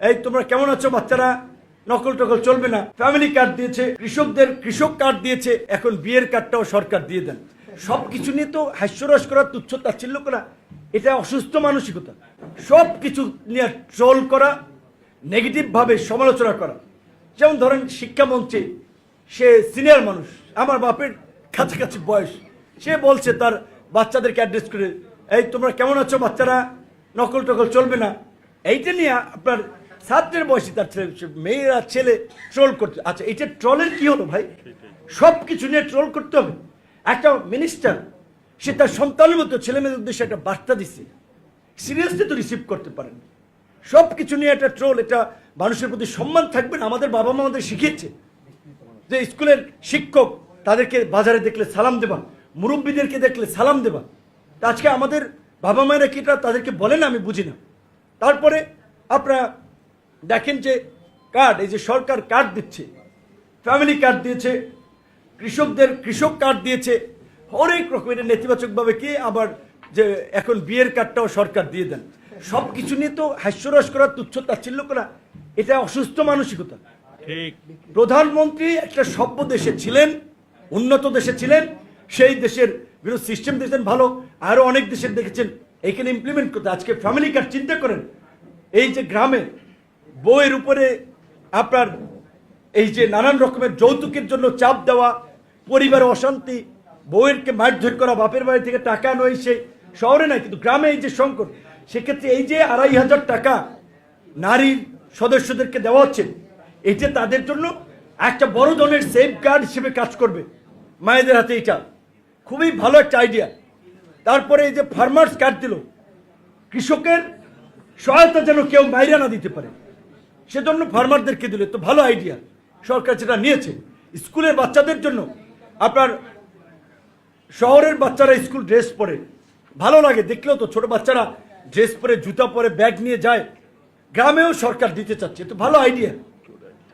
এই তোমরা কেমন আছো বাচ্চারা, নকল টকল চলবে না। ফ্যামিলি কার্ড দিয়েছে, কৃষকদের কৃষক কার্ড দিয়েছে, এখন বিয়ের কার্ডটাও সরকার দিয়ে দেন। সবকিছু নিয়ে তো হাস্যরস করা, তুচ্ছ তাচ্ছিল্য করা, এটা অসুস্থ মানসিকতা। সব কিছু নিয়ে ট্রোল করা, নেগেটিভ ভাবে সমালোচনা করা। যেমন ধরেন শিক্ষামন্ত্রী, সে সিনিয়র মানুষ, আমার বাপের কাছাকাছি বয়স, সে বলছে তার বাচ্চাদেরকে অ্যাড্রেস করে, এই তোমরা কেমন আছো বাচ্চারা, নকল টকল চলবে না। এইটা নিয়ে আপনার ছাত্রের বয়সী তার ছেলে, মেয়েরা ছেলে ট্রোল করতে। আচ্ছা, এটা ট্রলের কি হলো ভাই? সব কিছু নিয়ে ট্রোল করতে হবে? একটা মিনিস্টার, সে তার সন্তানের মতো ছেলে মেয়েদের উদ্দেশ্যে একটা বার্তা দিচ্ছে, সিরিয়াসলি তো রিসিভ করতে পারেন। সব কিছু নিয়ে একটা ট্রোল, এটা মানুষের প্রতি সম্মান থাকবে না? আমাদের বাবা মা আমাদের শিখিয়েছে যে স্কুলের শিক্ষক, তাদেরকে বাজারে দেখলে সালাম দেবা, মুরব্বীদেরকে দেখলে সালাম দেবা। তা আজকে আমাদের বাবা মায়েরা কি এটা তাদেরকে বলেন? আমি বুঝি না। তারপরে আপনারা দেখেন যে কার্ড, এই যে সরকার কার্ড দিচ্ছে, ফ্যামিলি কার্ড দিয়েছে, কৃষকদের কৃষক কার্ড দিয়েছে, অনেক রকমের নেতিবাচকভাবে কি আবার যে এখন বিয়ের কার্ডটাও সরকার দিয়ে দেন। সব কিছু নিয়ে তো হাস্যরস করা, তুচ্ছ তাচ্ছিল্য করা, এটা অসুস্থ মানসিকতা। প্রধানমন্ত্রী একটা সভ্য দেশে ছিলেন, উন্নত দেশে ছিলেন, সেই দেশের বিরোধ সিস্টেম দেখেছেন ভালো, আরো অনেক দেশের দেখেছেন এইখানে ইমপ্লিমেন্ট করতে। আজকে ফ্যামিলি কার্ড চিন্তা করেন, এই যে গ্রামে বউয়ের উপরে আপনার এই যে নানান রকমের যৌতুকের জন্য চাপ দেওয়া, পরিবারে অশান্তি, বউয়েরকে মারধর করা, বাপের বাড়ি থেকে টাকা নয়, সে শহরে নাই কিন্তু গ্রামে এই যে সংকট, সেক্ষেত্রে এই যে ২৫০০ টাকা নারীর সদস্যদেরকে দেওয়া হচ্ছে, এটা তাদের জন্য একটা বড় ধরনের সেফ গার্ড হিসেবে কাজ করবে মায়েদের হাতে। এটা খুবই ভালো একটা আইডিয়া। তারপরে এই যে ফার্মার্স কার্ড দিল, কৃষকের সহায়তা যেন কেউ মাইরা না দিতে পারে, সেজন্য ফার্মারদেরকে দিল, তো ভালো আইডিয়া। সরকার যেটা নিয়েছে, স্কুলের বাচ্চাদের জন্য, আপনার শহরের বাচ্চারা স্কুল ড্রেস পরে ভালো লাগে দেখলেও, তো ছোট বাচ্চারা ড্রেস পরে, জুতা পরে, ব্যাগ নিয়ে যায়, গ্রামেও সরকার দিতে চাচ্ছে, তো ভালো আইডিয়া।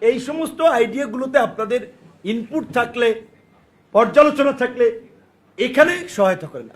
এই সমস্ত আইডিয়াগুলোতে আপনাদের ইনপুট থাকলে, পর্যালোচনা থাকলে এখানে সহায়তা করেন।